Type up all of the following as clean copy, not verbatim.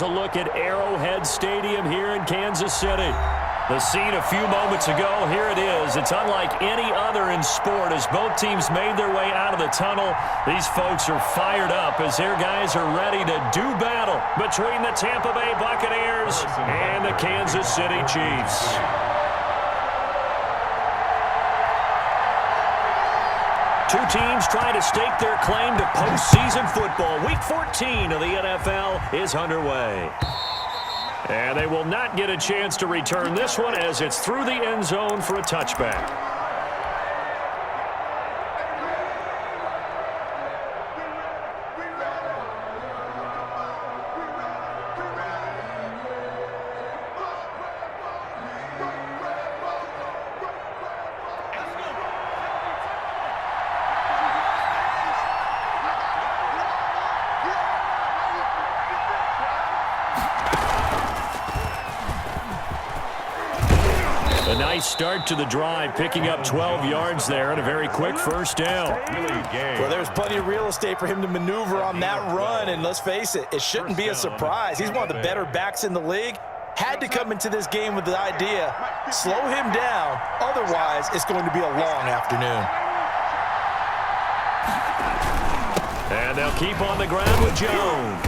A look at Arrowhead Stadium here in Kansas City. The scene a few moments ago, here it is. It's unlike any other in sport as both teams made their way out of the tunnel. These folks are fired up as their guys are ready to do battle between the Tampa Bay Buccaneers and the Kansas City Chiefs. Two teams trying to stake their claim to postseason football. Week 14 of the NFL is underway. And they will not get a chance to return this one as it's through the end zone for a touchback. A nice start to the drive, picking up 12 yards there and a very quick first down. Well, there's plenty of real estate for him to maneuver on that run, and let's face it, it shouldn't be a surprise. He's one of the better backs in the league. Had to come into this game with the idea, slow him down, otherwise it's going to be a long afternoon. And they'll keep on the ground with Jones.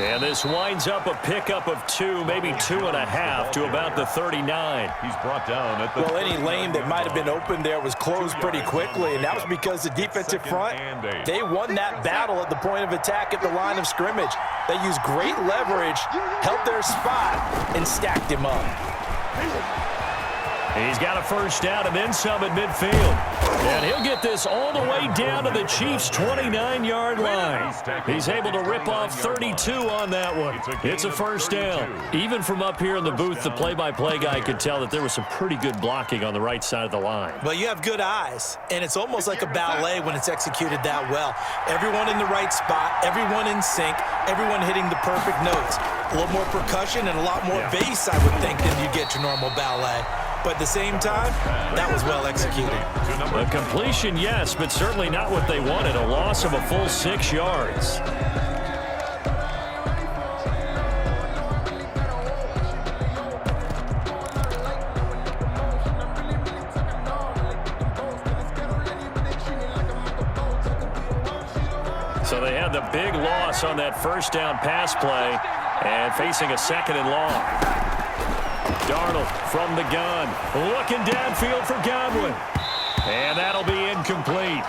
And this winds up a pickup of 2, maybe 2.5 to about the 39. He's brought down at the Well, any lane that might have been open there was closed pretty quickly, and that was because the defensive front, they won that battle at the point of attack at the line of scrimmage. They used great leverage, held their spot, and stacked him up. He's got a first down and then some at midfield. And he'll get this all the way down to the Chiefs' 29-yard line. He's able to rip off 32 on that one. It's a first down. Even from up here in the booth, the play-by-play guy could tell that there was some pretty good blocking on the right side of the line. Well, you have good eyes, and it's almost like a ballet when it's executed that well. Everyone in the right spot, everyone in sync, everyone hitting the perfect notes. A little more percussion and a lot more bass, I would think, than you get your normal ballet. But at the same time, that was well executed. A completion, yes, but certainly not what they wanted. A loss of a full 6 yards. So they had the big loss on that first down pass play and facing a second and long. Darnold from the gun, looking downfield for Godwin. And that'll be incomplete.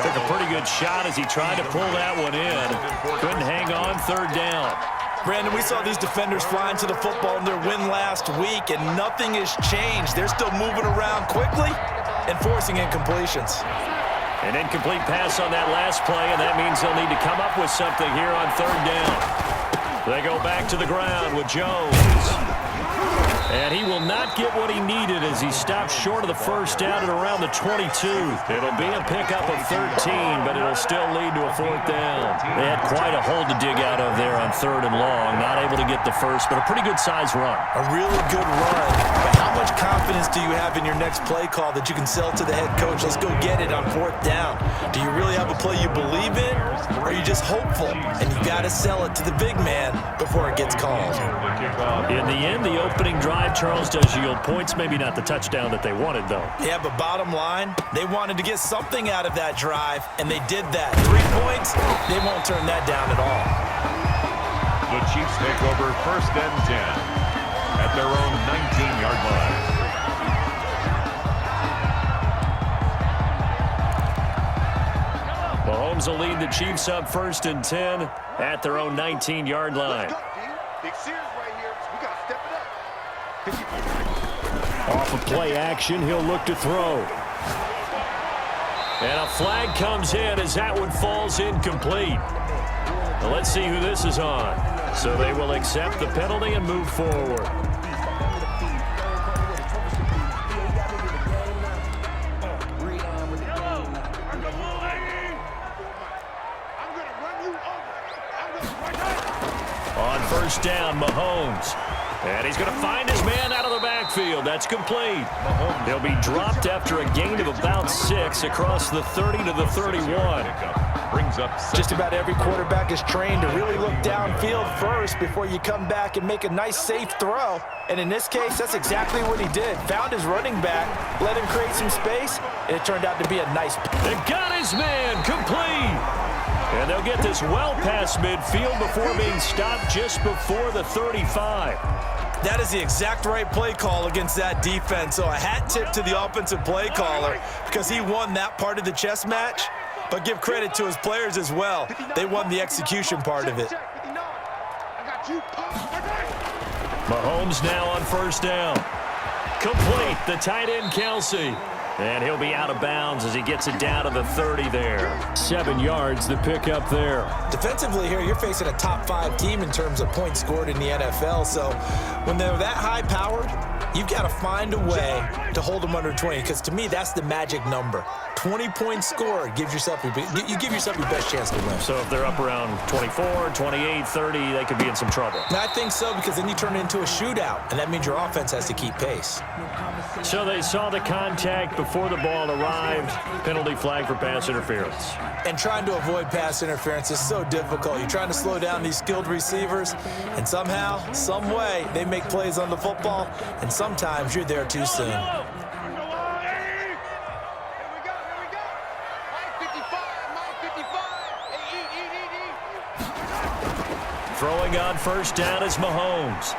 Took a pretty good shot as he tried to pull that one in. Couldn't hang on, third down. Brandon, we saw these defenders flying to the football in their win last week, and nothing has changed. They're still moving around quickly and forcing incompletions. An incomplete pass on that last play, and that means they'll need to come up with something here on third down. They go back to the ground with Jones. And he will not get what he needed as he stops short of the first down at around the 22. It'll be a pickup of 13, but it'll still lead to a fourth down. They had quite a hole to dig out of there on third and long. Not able to get the first, but a pretty good-sized run. A really good run. But how much confidence do you have in your next play call that you can sell to the head coach? Let's go get it on fourth down. Do you really have a play you believe in, or are you just hopeful? And you got to sell it to the big man before it gets called. In the end, the opening drive, Charles, does yield points. Maybe not the touchdown that they wanted, though. Yeah, but bottom line, they wanted to get something out of that drive, and they did that. 3 points, they won't turn that down at all. The Chiefs take over first and 10 at their own 19-yard line. Mahomes will lead the Chiefs up first and 10 at their own 19-yard line. Big series right here. We got to step it up. Off of play action, he'll look to throw. And a flag comes in as that one falls incomplete. Now let's see who this is on. So they will accept the penalty and move forward. On first down, Mahomes. And he's going to find his man out of the backfield. That's complete. He'll be dropped after a gain of about 6 across the 30 to the 31. brings up Just about every quarterback is trained to really look downfield first before you come back and make a nice, safe throw. And in this case, that's exactly what he did. Found his running back, let him create some space, and it turned out to be a nice. They got his man complete. And they'll get this well past midfield before being stopped just before the 35. That is the exact right play call against that defense. So a hat tip to the offensive play caller because he won that part of the chess match. But give credit to his players as well. They won the execution part of it. Mahomes now on first down. Complete, the tight end Kelsey. And he'll be out of bounds as he gets it down to the 30 there. 7 yards, the pickup there. Defensively here, you're facing a top 5 team in terms of points scored in the NFL. So when they're that high-powered, you've got to find a way to hold them under 20. Because to me, that's the magic number. 20 points scored, you give yourself your best chance to win. So if they're up around 24, 28, 30, they could be in some trouble. I think so, because then you turn it into a shootout, and that means your offense has to keep pace. So they saw the contact before the ball arrived. Penalty flag for pass interference. And trying to avoid pass interference is so difficult. You're trying to slow down these skilled receivers, and somehow, some way, they make plays on the football, and sometimes you're there too soon. Throwing on first down is Mahomes.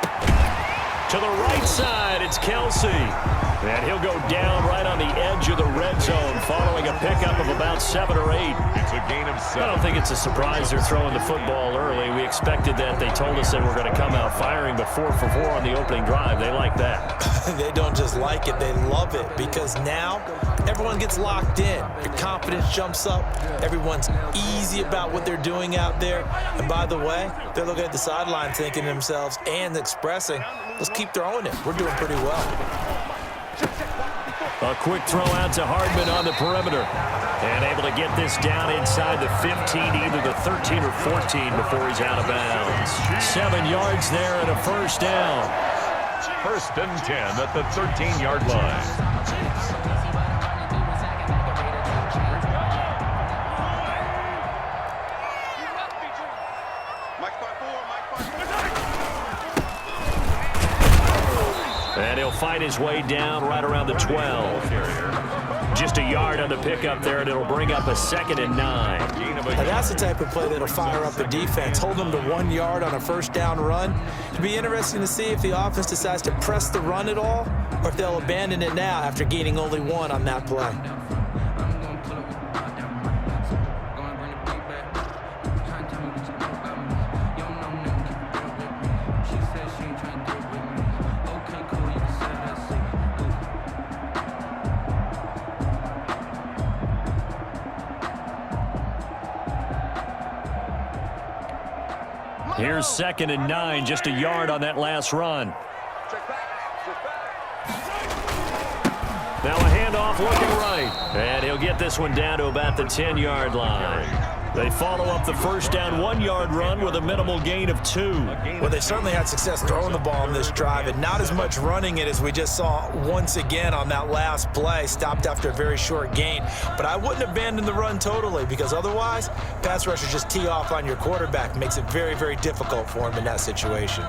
To the right side, it's Kelsey. And he'll go down right on the edge of the red zone following a pickup of about 7 or 8. It's a gain of 7. I don't think it's a surprise they're throwing the football early. We expected that. They told us they were going to come out firing, but 4 for 4 on the opening drive. They like that. They don't just like it, they love it, because now everyone gets locked in. Your confidence jumps up. Everyone's easy about what they're doing out there. And by the way, they're looking at the sideline thinking to themselves and expressing, let's keep throwing it. We're doing pretty well. A quick throw out to Hardman on the perimeter. And able to get this down inside the 15, either the 13 or 14 before he's out of bounds. 7 yards there and a first down. First and 10 at the 13-yard line. And he'll fight his way down right around the 12. Just a yard on the pickup there, and it'll bring up a 2nd and 9. Now that's the type of play that'll fire up the defense. Hold them to 1 yard on a first down run. It'll be interesting to see if the offense decides to press the run at all, or if they'll abandon it now after gaining only 1 on that play. Here's 2nd and 9, just a yard on that last run. Now a handoff looking right. And he'll get this one down to about the 10-yard line. They follow up the first down 1-yard run with a minimal gain of 2. Well, they certainly had success throwing the ball on this drive, and not as much running it as we just saw once again on that last play. Stopped after a very short gain. But I wouldn't abandon the run totally, because otherwise, pass rushers just tee off on your quarterback. Makes it very, very difficult for him in that situation.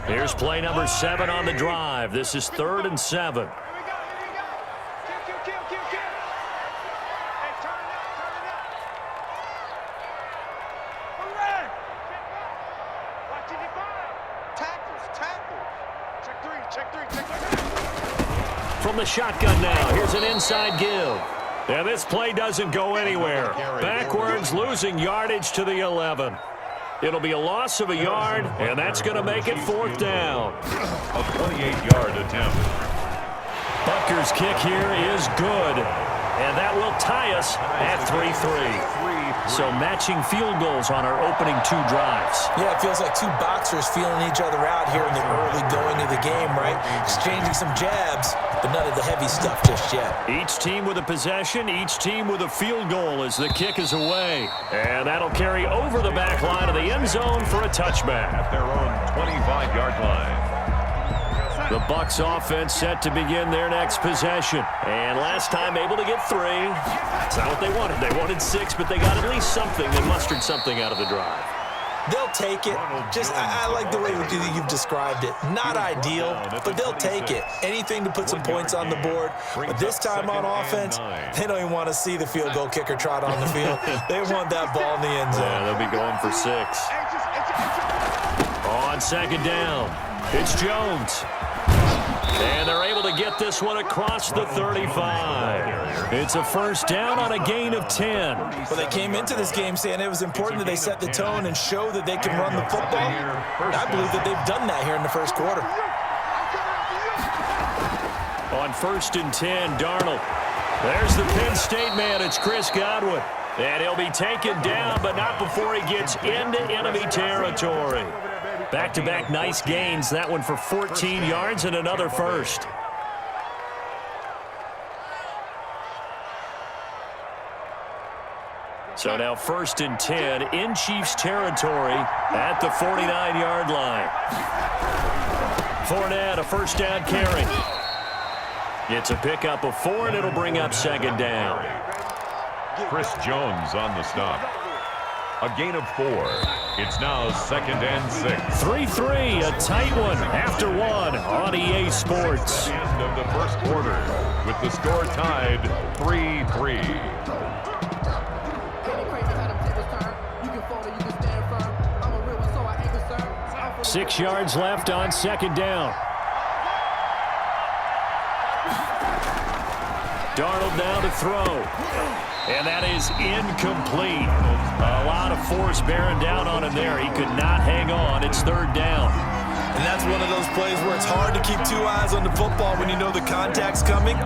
Here's play number 7 on the drive. This is 3rd and 7. From the shotgun now, here's an inside give. And this play doesn't go anywhere. Backwards, losing yardage to the 11. It'll be a loss of a yard, and that's going to make it 4th down. A 28-yard attempt. Butker's kick here is good, and that will tie us at 3-3. So matching field goals on our opening 2 drives. Yeah, it feels like 2 boxers feeling each other out here in the early going of the game, right? Exchanging some jabs, but none of the heavy stuff just yet. Each team with a possession, each team with a field goal as the kick is away. And that'll carry over the back line of the end zone for a touchback. At their own 25-yard line. The Bucs offense set to begin their next possession. And last time able to get 3. That's not what they wanted. They wanted 6, but they got at least something. They mustered something out of the drive. They'll take it. I like the way you've described it. Not ideal, but they'll take it. Anything to put some points on the board. But this time on offense, they don't even want to see the field goal kicker trot on the field. They want that ball in the end zone. Yeah, they'll be going for 6. On second down, it's Jones. And they're able to get this one across the 35. It's a first down on a gain of 10. Well, they came into this game saying it was important that they set the tone and show that they can run the football. I believe that they've done that here in the first quarter. On 1st and 10, Darnold. There's the Penn State man. It's Chris Godwin. And he'll be taken down, but not before he gets into enemy territory. Back-to-back nice gains. That one for 14 yards and another first. So now 1st and 10 in Chiefs territory at the 49-yard line. Fournette, a first down carry. It's a pickup of 4, and it'll bring up second down. Chris Jones on the stop. A gain of 4. It's now 2nd and 6. 3-3, a tight one after 1 on EA Sports. End of the first quarter with the score tied 3-3. 6 yards left on second down. Darnold now to throw. And that is incomplete. A lot of force bearing down on him there. He could not hang on. It's 3rd down. And that's one of those plays where it's hard to keep 2 eyes on the football when you know the contact's coming,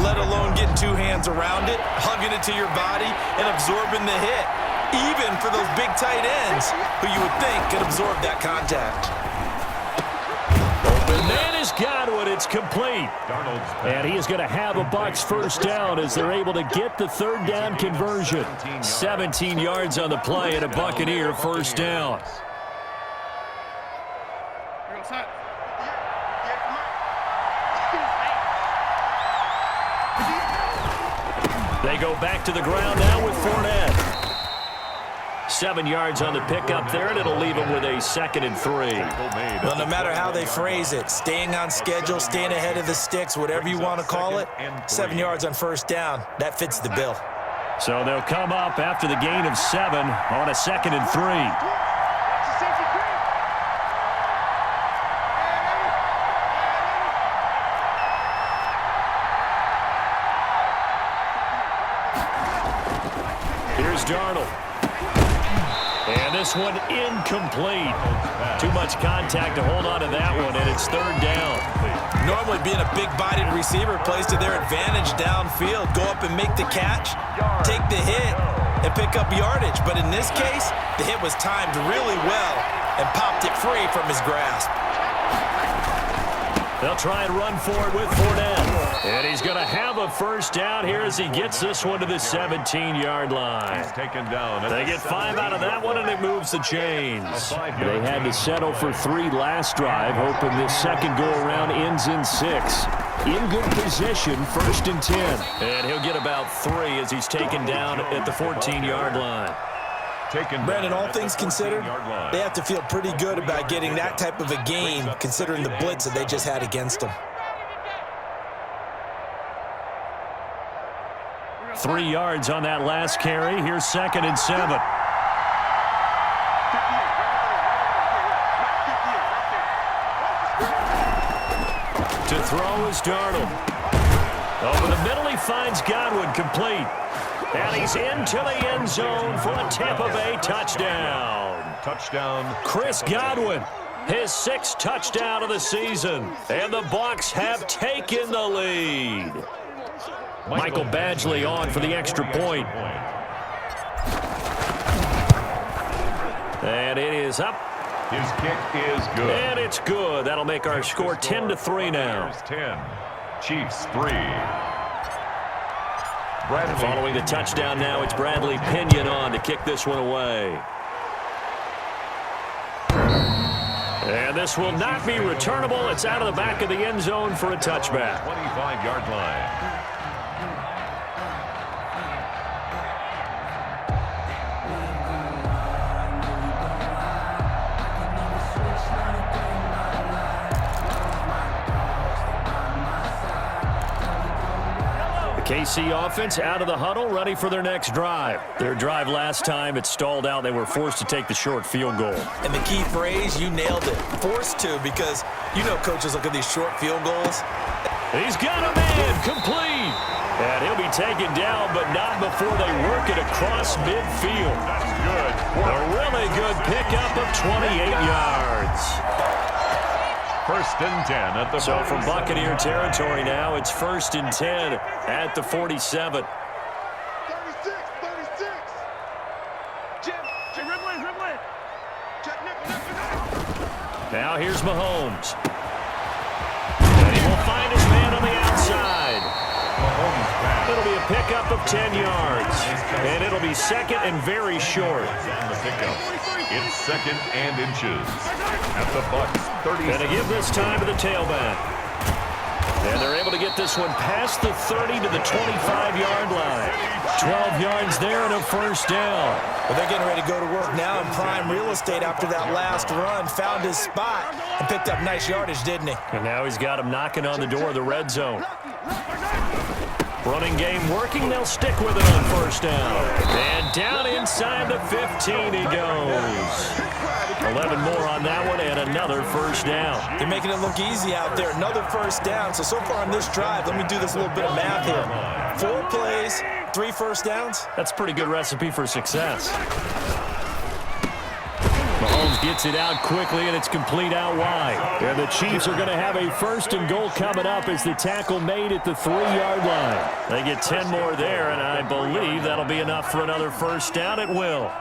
let alone getting 2 hands around it, hugging it to your body, and absorbing the hit. Even for those big tight ends who you would think could absorb that contact. The man is Godwin. It's complete. And he is going to have a Bucs first down as they're able to get the 3rd down conversion. 17 yards on the play and a Buccaneer first down. They go back to the ground now with Fournette. 7 yards on the pickup there, and it'll leave them with a 2nd and 3. Well, no matter how they phrase it, staying on schedule, staying ahead of the sticks, whatever you want to call it, 7 yards on first down, that fits the bill. So they'll come up after the gain of 7 on a 2nd and 3. Here's Darnold. And this one incomplete. Too much contact to hold on to that one, and it's 3rd down. Normally being a big-bodied receiver plays to their advantage downfield. Go up and make the catch, take the hit, and pick up yardage. But in this case, the hit was timed really well and popped it free from his grasp. They'll try and run for it with Fournette. And he's going to have a first down here as he gets this one to the 17-yard line. He's taken down. They get 5 out of that one, and it moves the chains. They had to settle for 3 last drive, hoping this second go-around ends in 6. In good position, 1st and 10. And he'll get about 3 as he's taken down at the 14-yard line. Brandon, all things considered, they have to feel pretty good about getting that type of a game, considering the blitz that they just had against them. 3 yards on that last carry. Here's 2nd and 7. To throw is Darnold. Over the middle, he finds Godwin, complete. And he's into the end zone for a Tampa Bay touchdown. Touchdown. Chris Godwin, his 6th touchdown of the season. And the Bucs have taken the lead. Michael Badgley on for the extra point. And it is up. His kick is good. And it's good. That'll make our score 10-3 now. 10. Chiefs 3. Following the touchdown now, it's Bradley Pinion on to kick this one away. And this will not be returnable. It's out of the back of the end zone for a touchback. 25-yard line. KC offense out of the huddle, ready for their next drive. Their drive last time, it stalled out. They were forced to take the short field goal. And the key phrase, you nailed it. Forced to, because you know coaches look at these short field goals. He's got a man, complete. And he'll be taken down, but not before they work it across midfield. That's good. A really good pickup of 28 yards. First and 10 at the So 47. from Buccaneer territory now, it's first and 10 at the 47. 36. Jim, Ridley. Check Nick. Now here's Mahomes. And he will find his man on the outside. It'll be a pickup of 10 yards. And it'll be second and very short. The pickup. It's second and inches. At the Bucs 30. Going to give this time to the tailback. And they're able to get this one past the 30 to the 25-yard line. 12 yards there and a first down. Well, they're getting ready to go to work now in prime real estate after that last run. Found his spot and picked up nice yardage, didn't he? And now he's got him knocking on the door of the red zone. Running game working. They'll stick with it on first down. And down inside the 15 he goes. 11 more on that one and another first down. They're making it look easy out there. Another first down. So far on this drive, let me do this little bit of math here. 4 plays, 3 first downs. That's a pretty good recipe for success. Mahomes gets it out quickly, and it's complete out wide. And the Chiefs are going to have a first and goal coming up as the tackle made at the 3-yard line. They get 10 more there, and I believe that'll be enough for another first down. It will.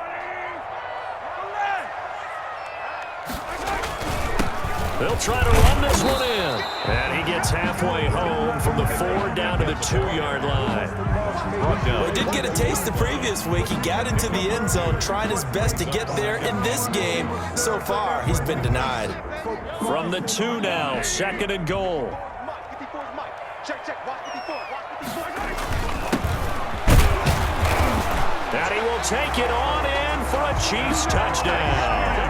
They'll try to run this one in. And he gets halfway home from the 4 down to the 2-yard line. Well, he did get a taste the previous week. He got into the end zone, trying his best to get there in this game. So far, he's been denied. From the 2 now, second and goal. And he will take it on in for a Chiefs touchdown.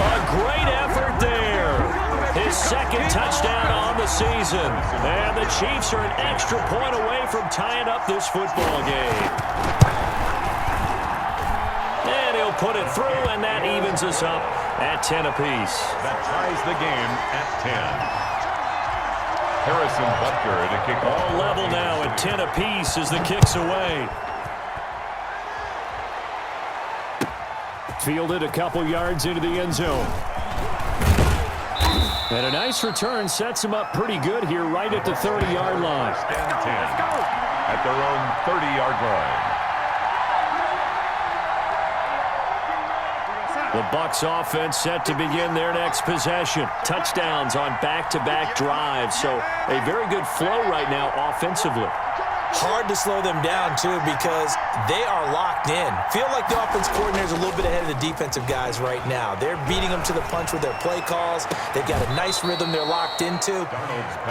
A great effort there. His second touchdown on the season. And the Chiefs are an extra point away from tying up this football game. And he'll put it through, and that evens us up at 10 apiece. That ties the game at 10. Harrison Butker to kick off. All level now at 10 apiece as the kick's away. Fielded a couple yards into the end zone. And a nice return sets him up pretty good here right at the 30-yard line. And 10 at their own 30-yard line. The Bucs offense set to begin their next possession. Touchdowns on back-to-back drives, so a very good flow right now offensively. Hard to slow them down, too, because they are locked in. Feel like the offense coordinator is a little bit ahead of the defensive guys right now. They're beating them to the punch with their play calls. They've got a nice rhythm they're locked into.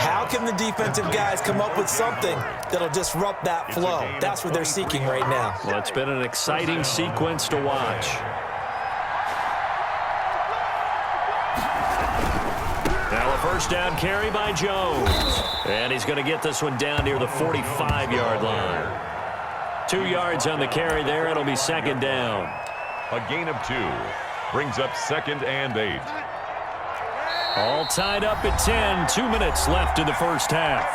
How can the defensive guys come up with something that'll disrupt that flow? That's what they're seeking right now. Well, it's been an exciting sequence to watch. Now a first down carry by Jones. And he's going to get this one down near the 45-yard line. 2 yards on the carry there. It'll be second down. A gain of 2 brings up second and 8. All tied up at 10. 2 minutes left in the first half.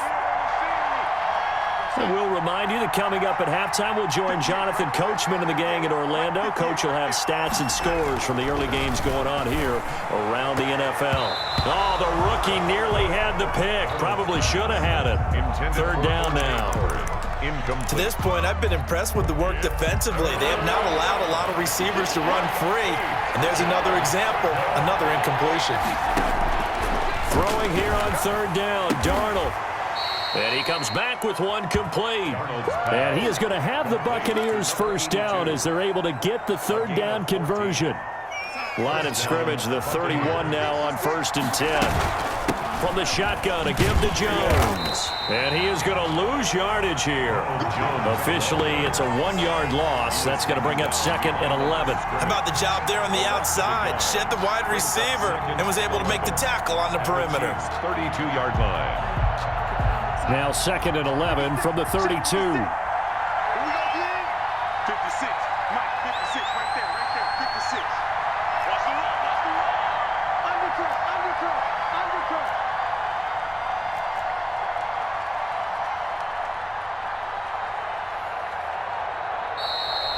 And we'll remind you that coming up at halftime, we'll join Jonathan Coachman and the gang in Orlando. Coach will have stats and scores from the early games going on here around the NFL. Oh, the rookie nearly had the pick. Probably should have had it. Third down now. To this point, I've been impressed with the work defensively. They have not allowed a lot of receivers to run free. And there's another example, another incompletion. Throwing here on third down, Darnold. And he comes back with one complete. And he is going to have the Buccaneers first down as they're able to get the third down conversion. Line of scrimmage, the 31 now on 1st and 10. From the shotgun, a give to Jones. And he is going to lose yardage here. Officially, it's a 1-yard loss. That's going to bring up 2nd and 11. How about the job there on the outside? Shed the wide receiver and was able to make the tackle on the perimeter. 32-yard line. Now 2nd and 11 from the 32. 56. Mike, 56. Right there. 56. Watch the run. Undercut.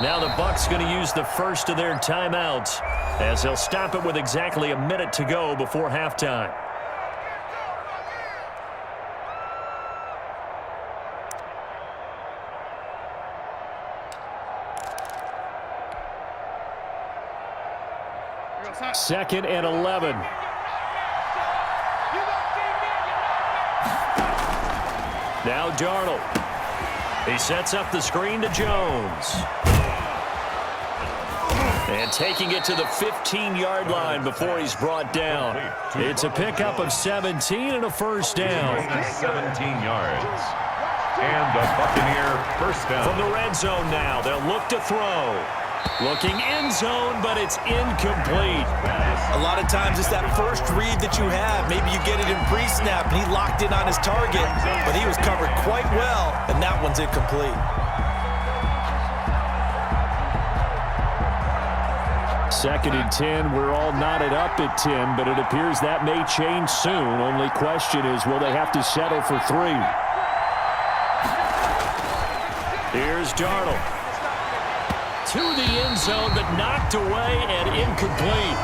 Now the Bucs going to use the first of their timeouts as they'll stop it with exactly a minute to go before halftime. Second and 11. Now Darnold. He sets up the screen to Jones. And taking it to the 15-yard line before he's brought down. It's a pickup of 17 and a first down. 17 yards. And the Buccaneer first down. From the red zone now, they'll look to throw. Looking end zone, but it's incomplete. A lot of times it's that first read that you have. Maybe you get it in pre-snap, and he locked in on his target, but he was covered quite well, and that one's incomplete. Second and 10, we're all knotted up at 10, but it appears that may change soon. Only question is, will they have to settle for 3? Here's Darnold. To the end zone, but knocked away and incomplete.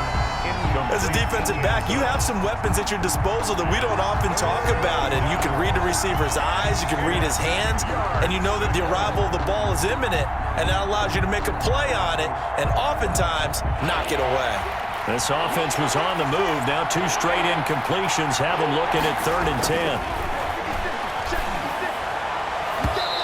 As a defensive back, you have some weapons at your disposal that we don't often talk about, and you can read the receiver's eyes, you can read his hands, and you know that the arrival of the ball is imminent, and that allows you to make a play on it and oftentimes knock it away. This offense was on the move. Now 2 straight incompletions have them looking at 3rd and 10.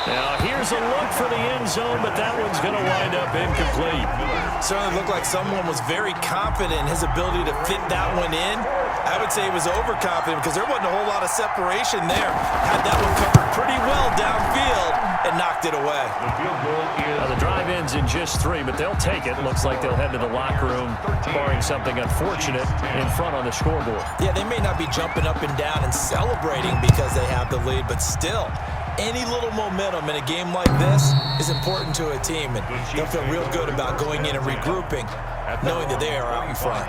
Now here's a look for the end zone, but that one's going to wind up incomplete. Certainly looked like someone was very confident in his ability to fit that one in. I would say he was overconfident because there wasn't a whole lot of separation there. Had that one covered pretty well downfield and knocked it away. The field goal is... Now the drive ends in just 3, but they'll take it. Looks like they'll head to the locker room, barring something unfortunate in front on the scoreboard. Yeah, they may not be jumping up and down and celebrating because they have the lead, but still, any little momentum in a game like this is important to a team, and they'll feel real good about going in and regrouping, knowing that they are out in front.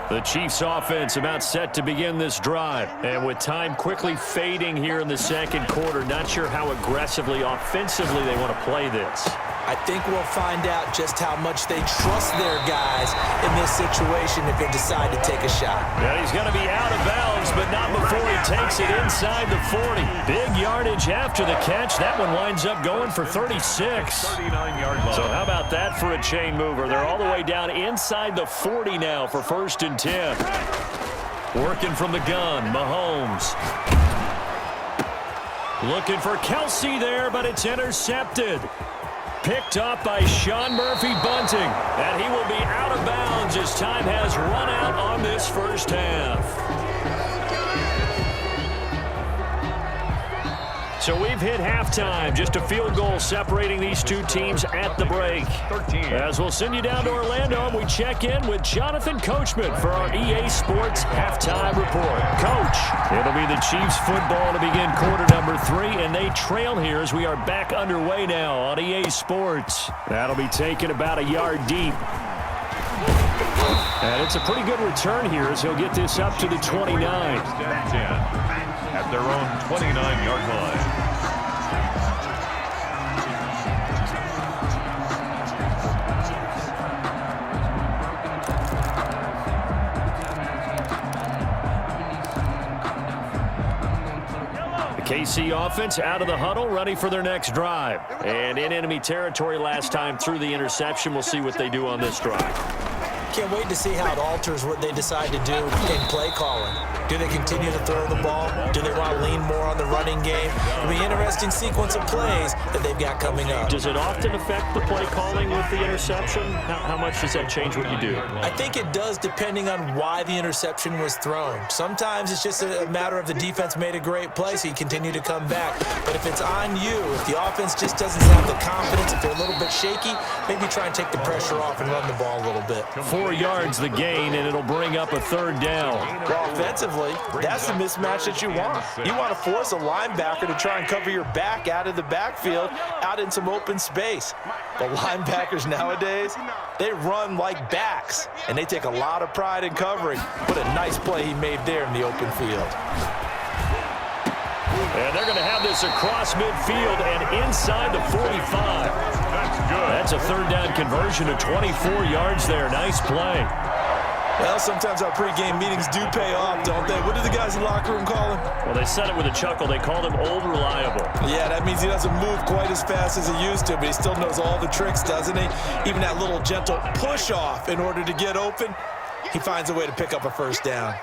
The Chiefs offense about set to begin this drive. And with time quickly fading here in the second quarter, not sure how aggressively, offensively they want to play this. I think we'll find out just how much they trust their guys in this situation if they decide to take a shot. Yeah, he's going to be out of bounds, but not before he takes it inside the 40. Big yardage after the catch. That one winds up going for 36. 39-yard line. So how about that for a chain mover? They're all the way down inside the 40 now for 1st and 10. Working from the gun, Mahomes. Looking for Kelsey there, but it's intercepted. Picked up by Sean Murphy Bunting, and he will be out of bounds as time has run out on this first half. So we've hit halftime, just a field goal separating these two teams at the break. As we'll send you down to Orlando, we check in with Jonathan Coachman for our EA Sports Halftime Report. Coach, it'll be the Chiefs football to begin quarter number 3, and they trail here as we are back underway now on EA Sports. That'll be taken about a yard deep. And it's a pretty good return here as he'll get this up to the 29. At their own 29-yard line. The KC offense out of the huddle, ready for their next drive. And in enemy territory last time through the interception. We'll see what they do on this drive. Can't wait to see how it alters what they decide to do in play calling. Do they continue to throw the ball? Do they want to lean more on the running game? It'll be an interesting sequence of plays that they've got coming up. Does it often affect the play calling with the interception? How much does that change what you do? I think it does, depending on why the interception was thrown. Sometimes it's just a matter of the defense made a great play, so you continue to come back. But if it's on you, if the offense just doesn't have the confidence, if they're a little bit shaky, maybe try and take the pressure off and run the ball a little bit. 4 yards the gain, and it'll bring up a 3rd down. Well, offensively, that's the mismatch that you want. You want to force a linebacker to try and cover your back out of the backfield, out in some open space. The linebackers nowadays, they run like backs, and they take a lot of pride in covering. What a nice play he made there in the open field. And they're going to have this across midfield and inside the 45. That's good. That's a 3rd down conversion of 24 yards there. Nice play. Well, sometimes our pregame meetings do pay off, don't they? What do the guys in the locker room call him? Well, they said it with a chuckle. They called him Old Reliable. Yeah, that means he doesn't move quite as fast as he used to, but he still knows all the tricks, doesn't he? Even that little gentle push-off in order to get open, he finds a way to pick up a 1st down.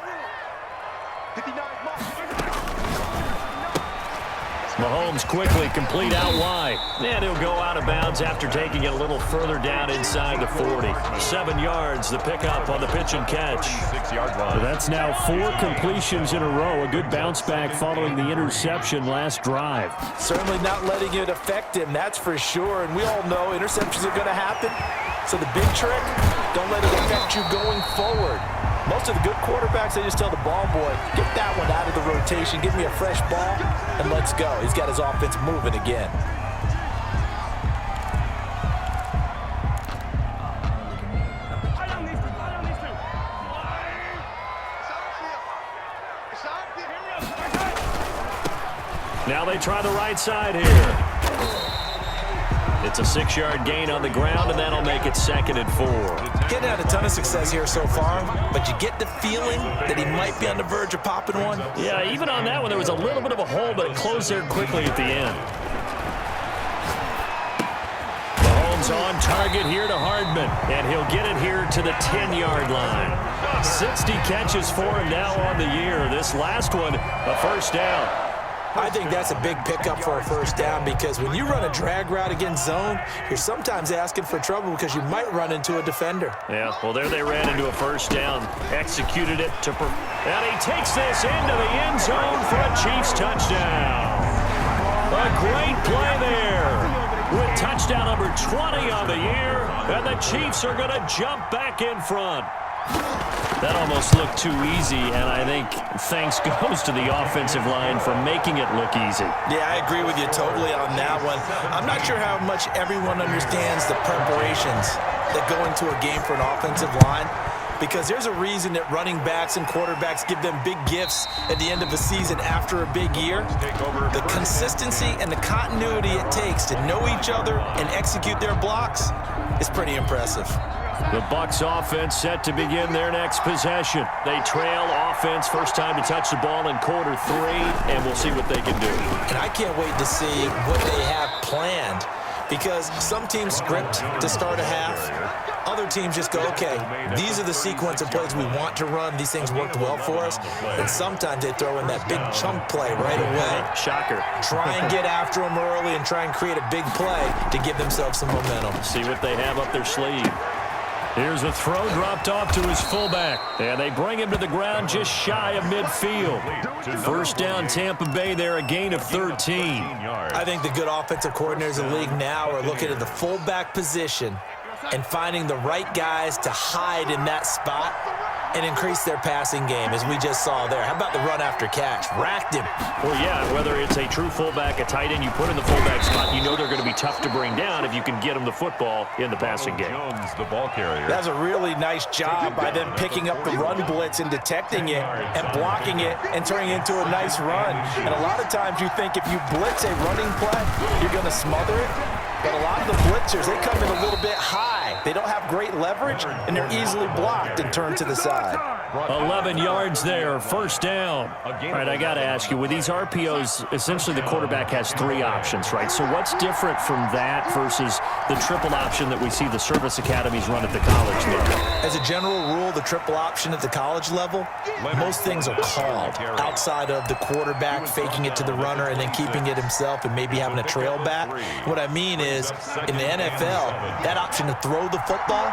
59 marks. Mahomes quickly complete out wide. And he'll go out of bounds after taking it a little further down inside the 40. 7 yards, the pickup on the pitch and catch. 6-yard line. That's now 4 completions in a row. A good bounce back following the interception last drive. Certainly not letting it affect him, that's for sure. And we all know interceptions are going to happen. So the big trick, don't let it affect you going forward. Most of the good quarterbacks, they just tell the ball boy, get that one out of the rotation, give me a fresh ball, and let's go. He's got his offense moving again. Now they try the right side here. It's a 6-yard gain on the ground, and that'll make it 2nd and 4. Getting had a ton of success here so far, but you get the feeling that he might be on the verge of popping one. Yeah, even on that one, there was a little bit of a hole, but it closed there quickly at the end. Mahomes on target here to Hardman, and he'll get it here to the 10-yard line. 60 catches for him now on the year. This last one, a 1st down. I think that's a big pickup for a 1st down because when you run a drag route against zone, you're sometimes asking for trouble because you might run into a defender. Yeah, well, there they ran into a 1st down, executed it to and he takes this into the end zone for a Chiefs touchdown. A great play there with touchdown number 20 on the year, and the Chiefs are going to jump back in front. That almost looked too easy, and I think thanks goes to the offensive line for making it look easy. Yeah, I agree with you totally on that one. I'm not sure how much everyone understands the preparations that go into a game for an offensive line, because there's a reason that running backs and quarterbacks give them big gifts at the end of the season after a big year. The consistency and the continuity it takes to know each other and execute their blocks is pretty impressive. The Bucs offense set to begin their next possession. They trail offense, first time to touch the ball in quarter 3, and we'll see what they can do. And I can't wait to see what they have planned, because some teams script to start a half. Other teams just go, okay, these are the sequence of plays we want to run. These things worked well for us. And sometimes they throw in that big chunk play right away. Shocker. Try and get after them early and try and create a big play to give themselves some momentum. See what they have up their sleeve. Here's a throw dropped off to his fullback. And they bring him to the ground just shy of midfield. 1st down Tampa Bay there, a gain of 13. I think the good offensive coordinators in the league now are looking at the fullback position and finding the right guys to hide in that spot and increase their passing game, as we just saw there. How about the run after catch? Racked him. Well, yeah, whether it's a true fullback, a tight end, you put in the fullback spot, you know they're going to be tough to bring down if you can get them the football in the passing game. Jones, the ball carrier. That's a really nice job by them picking up the run blitz and detecting it and blocking it and turning it into a nice run. And a lot of times you think if you blitz a running play, you're going to smother it. But a lot of the blitzers, they come in a little bit high They don't have great leverage, and they're easily blocked and turned to the side. 11 yards there, first down. All right, I got to ask you, with these RPOs, essentially the quarterback has 3 options, right? So what's different from that versus the triple option that we see the service academies run at the college level? As a general rule, the triple option at the college level, most things are called outside of the quarterback faking it to the runner and then keeping it himself and maybe having a trail back. What I mean is, in the NFL, that option to throw the football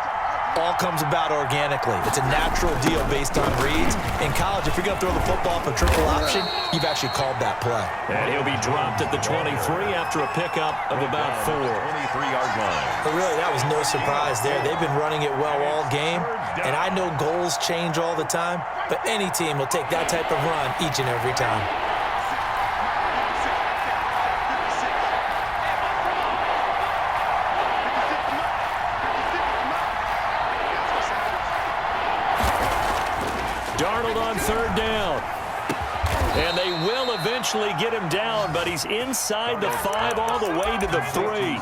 all comes about organically. It's a natural deal based on reads. In college, if you're going to throw the football for triple option, you've actually called that play. And he'll be dropped at the 23 after a pickup of about 4. 23-yard line. But really, that was no surprise there. They've been running it well all game, and I know goals change all the time, but any team will take that type of run each and every time. Darnold on third down. And they will eventually get him down, but he's inside the 5 all the way to the 3.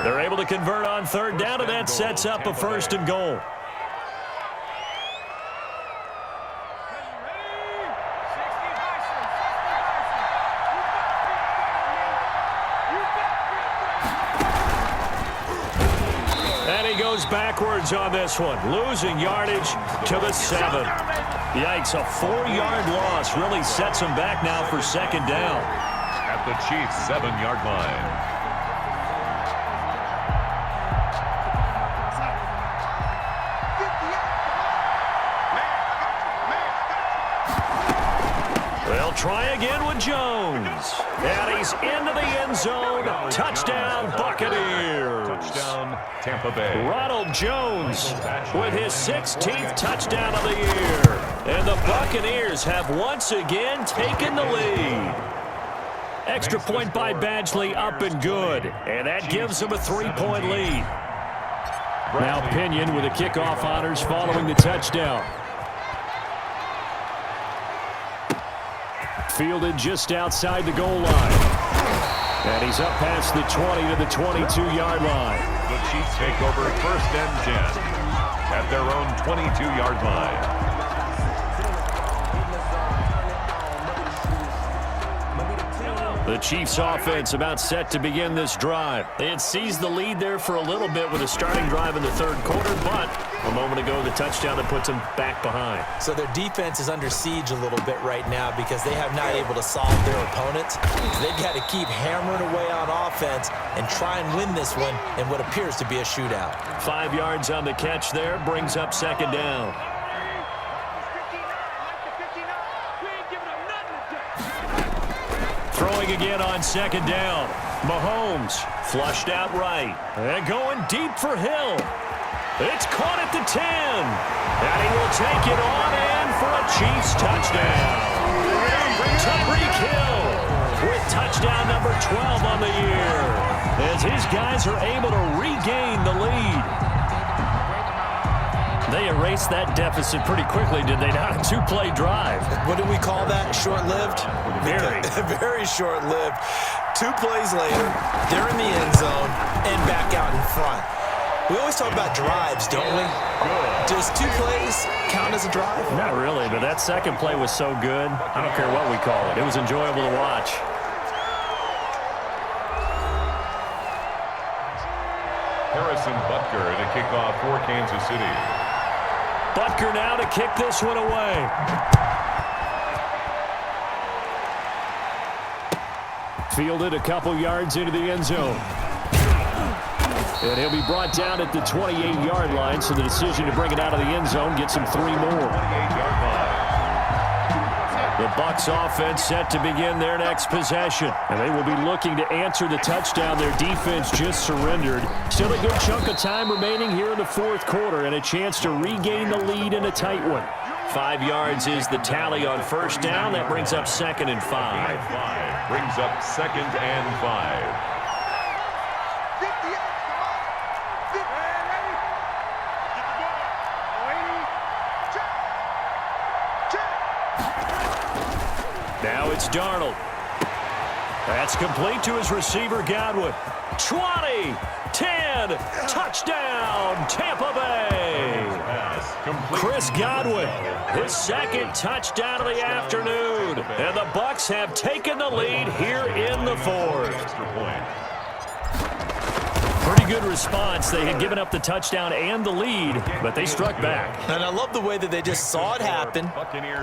They're able to convert on third down, and that sets up a 1st and goal. And he goes backwards on this one, losing yardage to the 7. Yikes, a 4-yard loss really sets him back now for 2nd down. At the Chiefs' 7-yard line. They'll try again with Jones. And he's into the end zone. Touchdown, Buccaneers. Touchdown, Tampa Bay. Ronald Jones with his 16th touchdown of the year. And the Buccaneers have once again taken the lead. Extra point by Badgley, up and good. And that gives them a 3-point lead. Now Pinion with the kickoff honors following the touchdown. Fielded just outside the goal line. And he's up past the 20 to the 22-yard line. The Chiefs take over 1st and 10 at their own 22-yard line. The Chiefs offense about set to begin this drive. They had seized the lead there for a little bit with a starting drive in the 3rd quarter, but a moment ago the touchdown that puts them back behind. So their defense is under siege a little bit right now because they have not able to solve their opponents. So they've got to keep hammering away on offense and try and win this one in what appears to be a shootout. 5 yards on the catch there, brings up 2nd down. Throwing again on 2nd down. Mahomes flushed out right. And going deep for Hill. It's caught at the 10. And he will take it on in for a Chiefs touchdown. Tyreek Hill with touchdown number 12 on the year. As his guys are able to regain the lead. They erased that deficit pretty quickly, did they not? A 2-play drive. What do we call that? Short-lived? Very. Very short-lived. 2 plays later, they're in the end zone and back out in front. We always talk about drives, don't we? Does 2 plays count as a drive? Not really, but that 2nd play was so good. I don't care what we call it. It was enjoyable to watch. Harrison Butker to kick off for Kansas City. Butker now to kick this one away. Fielded a couple yards into the end zone. And he'll be brought down at the 28-yard line, so the decision to bring it out of the end zone gets him 3 more. 28-yard line. The Bucs offense set to begin their next possession. And they will be looking to answer the touchdown their defense just surrendered. Still a good chunk of time remaining here in the 4th quarter and a chance to regain the lead in a tight one. 5 yards is the tally on 1st down. That brings up 2nd and 5. Brings up 2nd and 5. Now it's Darnold. That's complete to his receiver, Godwin. 20, 10, touchdown, Tampa Bay. Chris Godwin, his second touchdown of the afternoon. And the Bucs have taken the lead here in the fourth. Pretty good response. They had given up the touchdown and the lead, but they struck back. And I love the way that they just saw it happen,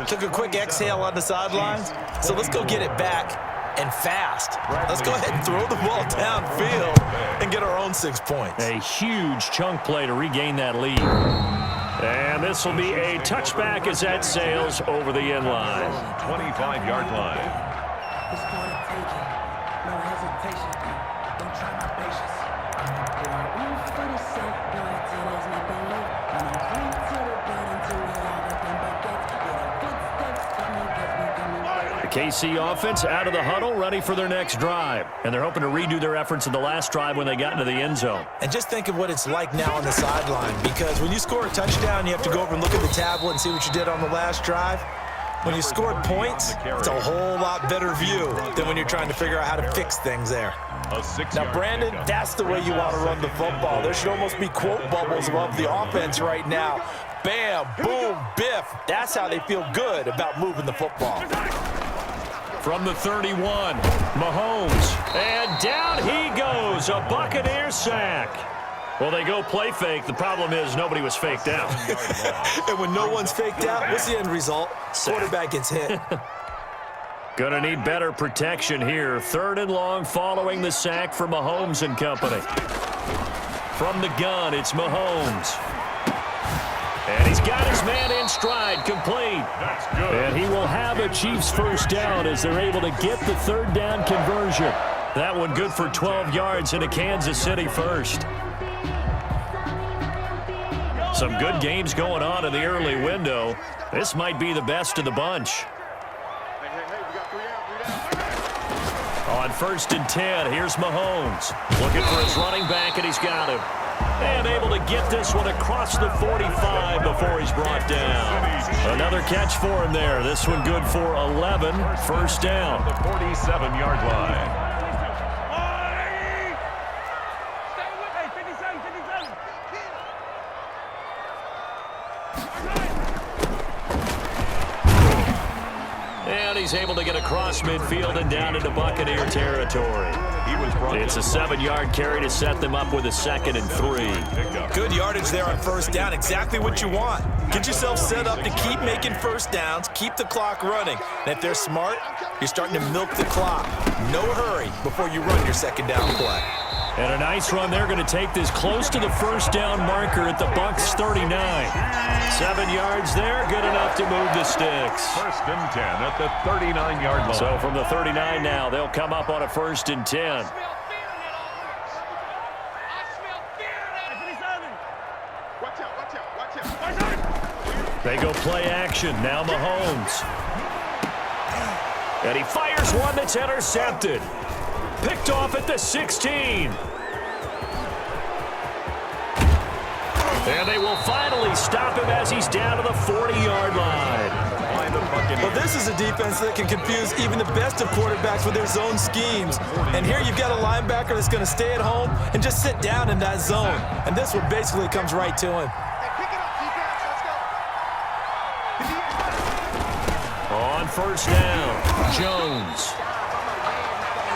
took a quick exhale on the sidelines. So let's go get it back. And fast. Let's go ahead and throw the ball downfield and get our own 6 points. A huge chunk play to regain that lead. And this will be a touchback as that sails over the end line. 25-yard line. It's gonna take it. No hesitation. Don't try my patience. If I root for the sake, boy, till there's nothing left. And I drink to the blood until we have nothing but death. Get a footsteps coming, cause we coming back. The KC offense out of the huddle, ready for their next drive. And they're hoping to redo their efforts in the last drive when they got into the end zone. And just think of what it's like now on the sideline, because when you score a touchdown, you have to go over and look at the tablet and see what you did on the last drive. When you scored points, it's a whole lot better view than when you're trying to figure out how to fix things there. Now, Brandon, that's the way you want to run the football. There should almost be quote bubbles above the offense right now. Bam, boom, biff. That's how they feel good about moving the football. From the 31, Mahomes, and down he goes, a Buccaneer sack. Well, they go play fake. The problem is nobody was faked out. And when no one's faked out, what's the end result? Quarterback gets hit. Gonna need better protection here. 3rd and long following the sack for Mahomes and company. From the gun, it's Mahomes. And he's got his man in stride, complete. That's good. And he will have a Chiefs first down as they're able to get the 3rd down conversion. That one good for 12 yards into Kansas City first. Some good games going on in the early window. This might be the best of the bunch. On 1st and 10, here's Mahomes. Looking for his running back, and he's got him. And able to get this one across the 45 before he's brought down. Another catch for him there. This one good for 11. First down. The 47-yard line. And he's able to get across midfield and down into Buccaneer territory. It's a 7-yard carry to set them up with a 2nd and 3. Good yardage there on first down. Exactly what you want. Get yourself set up to keep making first downs, keep the clock running. And if they're smart, you're starting to milk the clock. No hurry before you run your 2nd down play. And a nice run. They're going to take this close to the first down marker at the Bucs 39. 7 yards there, good enough to move the sticks. 1st and 10 at the 39-yard line. So from the 39 now, they'll come up on a 1st and 10. They go play action. Now Mahomes. And he fires one that's intercepted. Picked off at the 16. And they will finally stop him as he's down to the 40-yard line. Well, this is a defense that can confuse even the best of quarterbacks with their zone schemes. And here you've got a linebacker that's going to stay at home and just sit down in that zone. And this one basically comes right to him. On first down, Jones.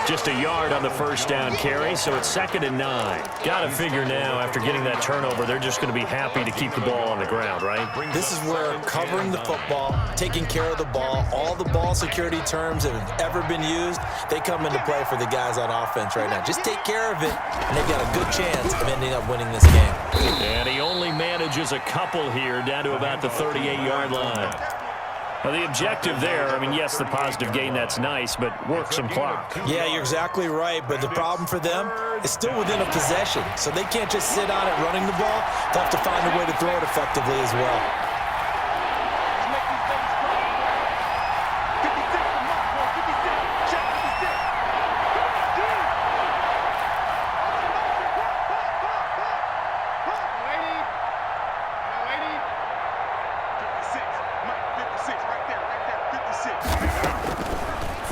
Just a yard on the first down carry, so it's 2nd and 9. Got to figure now, after getting that turnover, they're just going to be happy to keep the ball on the ground, right? This is where covering the football, taking care of the ball, all the ball security terms that have ever been used, they come into play for the guys on offense right now. Just take care of it, and they've got a good chance of ending up winning this game. And he only manages a couple here down to about the 38-yard line. Well, the objective there, I mean, yes, the positive gain, that's nice, but work some clock. Yeah, you're exactly right, but the problem for them is still within a possession, so they can't just sit on it running the ball. They'll have to find a way to throw it effectively as well.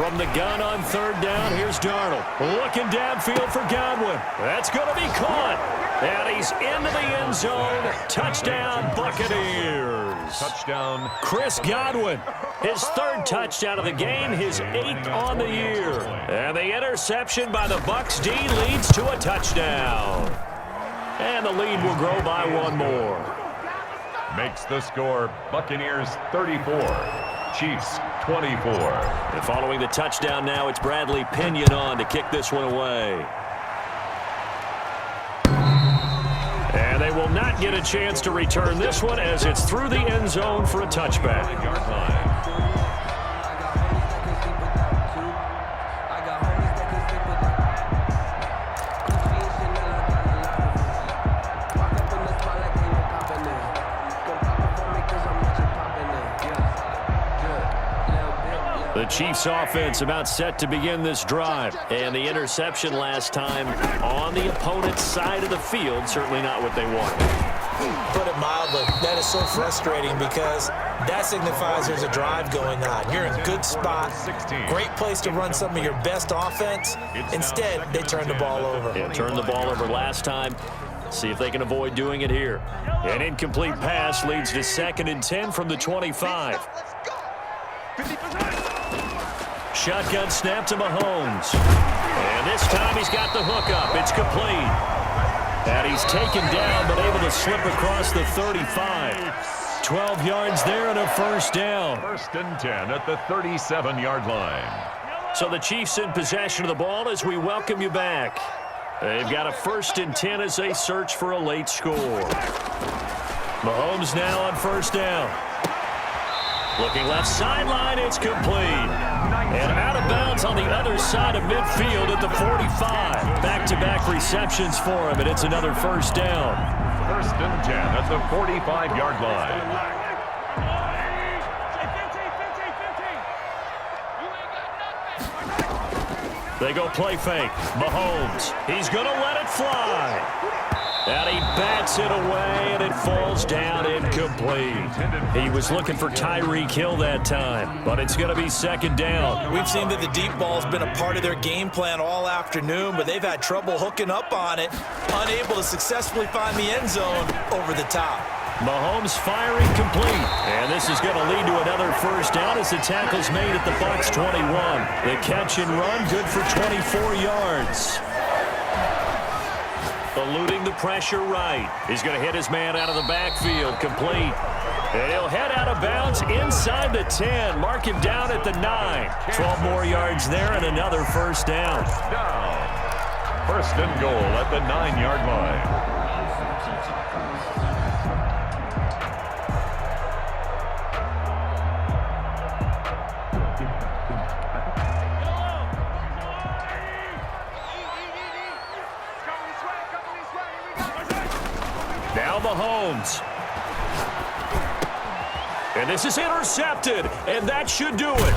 From the gun on third down, here's Darnold. Looking downfield for Godwin. That's going to be caught. And he's into the end zone. Touchdown, Buccaneers. Touchdown, Chris Godwin. His third touchdown of the game, his 8th on the year. And the interception by the Bucs D leads to a touchdown. And the lead will grow by one more. makes the score Buccaneers 34, Chiefs 24. And following the touchdown now, it's Bradley Pinion on to kick this one away. And they will not get a chance to return this one as it's through the end zone for a touchback. The Chiefs offense about set to begin this drive. And the interception last time on the opponent's side of the field, certainly not what they wanted. Put it mildly, that is so frustrating because that signifies there's a drive going on. You're in a good spot, great place to run some of your best offense. Instead, they turn the ball over. Yeah, turned the ball over last time. See if they can avoid doing it here. An incomplete pass leads to 2nd and 10 from the 25. Shotgun snap to Mahomes. And this time he's got the hook up. It's complete. And he's taken down but able to slip across the 35. 12 yards there and a first down. 1st and 10 at the 37-yard line. So the Chiefs in possession of the ball as we welcome you back. They've got a 1st and 10 as they search for a late score. Mahomes now on 1st down. Looking left sideline, it's complete. And out of bounds on the other side of midfield at the 45. Back-to-back receptions for him, and it's another first down. 1st and 10 at the 45-yard line. They go play fake. Mahomes, he's going to let it fly. And he bats it away, and it falls down incomplete. He was looking for Tyreek Hill that time, but it's going to be 2nd down. We've seen that the deep ball's been a part of their game plan all afternoon, but they've had trouble hooking up on it, unable to successfully find the end zone over the top. Mahomes firing complete. And this is going to lead to another first down as the tackle's made at the Bucs 21. The catch and run good for 24 yards. Eluding the pressure right. He's going to hit his man out of the backfield. Complete. And he'll head out of bounds inside the 10. Mark him down at the 9. 12 more yards there and another first down. 1st and goal at the 9-yard line. Now Mahomes. And this is intercepted, and that should do it.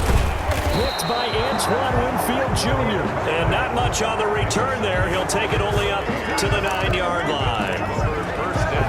Picked by Antoine Winfield Jr. And not much on the return there. He'll take it only up to the 9-yard line.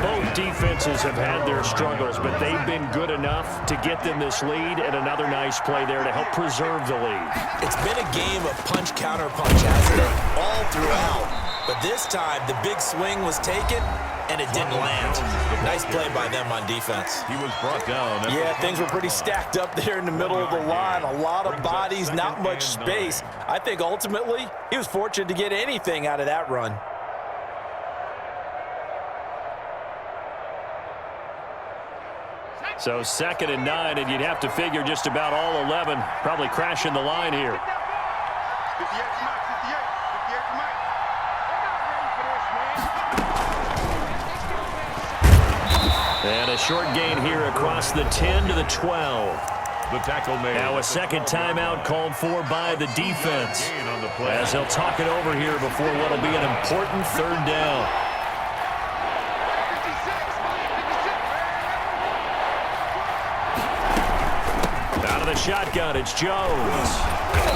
Both defenses have had their struggles, but they've been good enough to get them this lead, and another nice play there to help preserve the lead. It's been a game of punch, counter punch, hasn't it? All throughout. But this time, the big swing was taken, and it didn't land. Nice play by them on defense. He was brought down. Yeah, things were pretty stacked up there in the middle of the line. A lot of bodies, not much space. I think ultimately he was fortunate to get anything out of that run. So 2nd and 9, and you'd have to figure just about all 11 probably crashing the line here. 58 to Mike, 58 to Mike. And a short gain here across the 10 to the 12. The tackle made. Now a 2nd timeout called for by the defense as they'll talk it over here before what will be an important 3rd down. Out of the shotgun, it's Jones.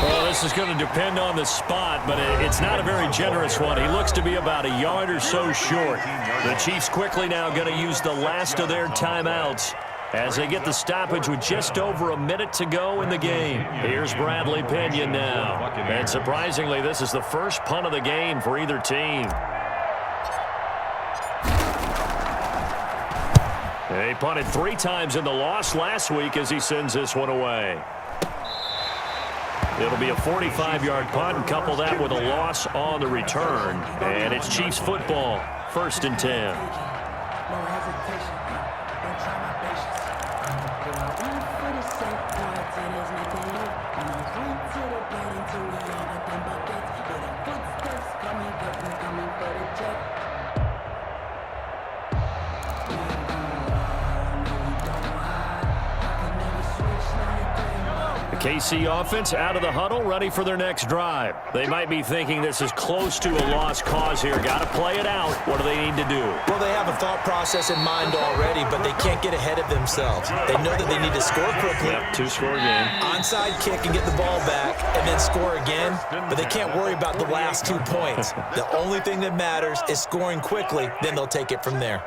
Well, this is going to depend on the spot, but it's not a very generous one. He looks to be about a yard or so short. The Chiefs quickly now going to use the last of their timeouts as they get the stoppage with just over a minute to go in the game. Here's Bradley Pinion now. And surprisingly, this is the first punt of the game for either team. He punted 3 times in the loss last week as he sends this one away. It'll be a 45-yard punt, and couple that with a loss on the return. And it's Chiefs football, 1st and 10. No hesitation. Don't try my patience. I'ma pull out one for the safe yards and there's nothing left. I'ma run to the bed until we all got them buckets. Hear the footsteps coming, but we coming for the check. We ain't gonna lie, no we don't hide. I can never switch like that. The KC offense out of the huddle, ready for their next drive. They might be thinking this is close to a lost cause here. Got to play it out. What do they need to do? Well, they have a thought process in mind already, but they can't get ahead of themselves. They know that they need to score quickly. Yep, 2-score game. Onside kick and get the ball back and then score again, but they can't worry about the last 2 points. The only thing that matters is scoring quickly, then they'll take it from there.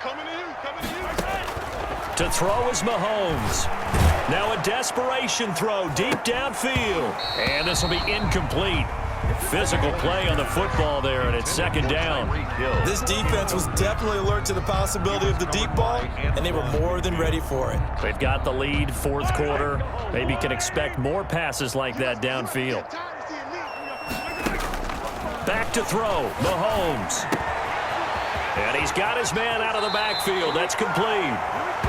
Coming to you, coming to you. To throw is Mahomes. Now a desperation throw deep downfield. And this will be incomplete. Physical play on the football there, and it's 2nd down. This defense was definitely alert to the possibility of the deep ball, and they were more than ready for it. They've got the lead, 4th quarter. Maybe can expect more passes like that downfield. Back to throw, Mahomes. And he's got his man out of the backfield. That's complete.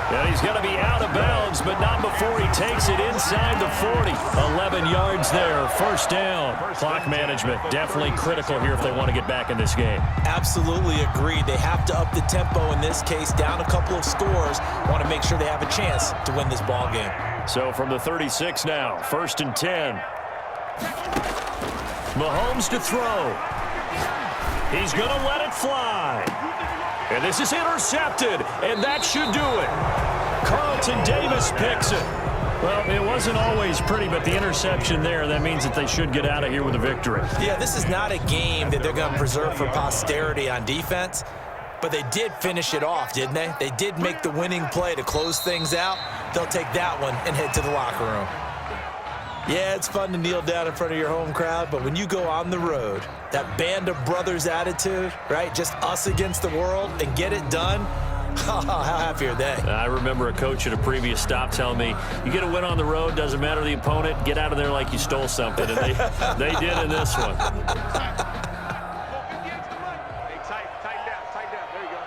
And he's going to be out of bounds, but not before he takes it inside the 40. 11 yards there, 1st down. Clock management definitely critical here if they want to get back in this game. Absolutely agreed. They have to up the tempo in this case, down a couple of scores. Want to make sure they have a chance to win this ball game. So from the 36 now, 1st and 10. Mahomes to throw. He's going to let it fly. And this is intercepted, and that should do it. Carlton Davis picks it. Well, it wasn't always pretty, but the interception there, that means that they should get out of here with a victory. Yeah, this is not a game that they're going to preserve for posterity on defense, but they did finish it off, didn't they? They did make the winning play to close things out. They'll take that one and head to the locker room. Yeah, it's fun to kneel down in front of your home crowd, but when you go on the road, that band of brothers attitude, right? Just us against the world and get it done. How happy are they? I remember a coach at a previous stop telling me, you get a win on the road, doesn't matter the opponent, get out of there like you stole something. And they did in this one. Hey, tighten down, there you go.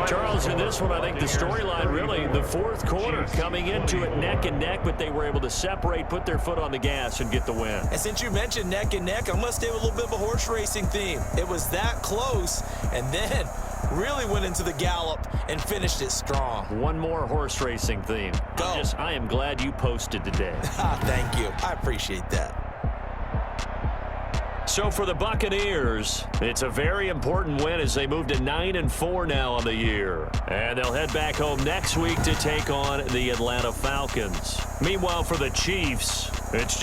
Charles, in this one, I think the storyline really, the 4th quarter, coming into it neck and neck, but they were able to separate, put their foot on the gas, and get the win. And since you mentioned neck and neck, I'm going to stay with a little bit of a horse racing theme. It was that close, and then really went into the gallop and finished it strong. One more horse racing theme. Go. I am glad you posted today. Thank you. I appreciate that. So for the Buccaneers, it's a very important win as they move to 9-4 now on the year. And they'll head back home next week to take on the Atlanta Falcons. Meanwhile, for the Chiefs, it's just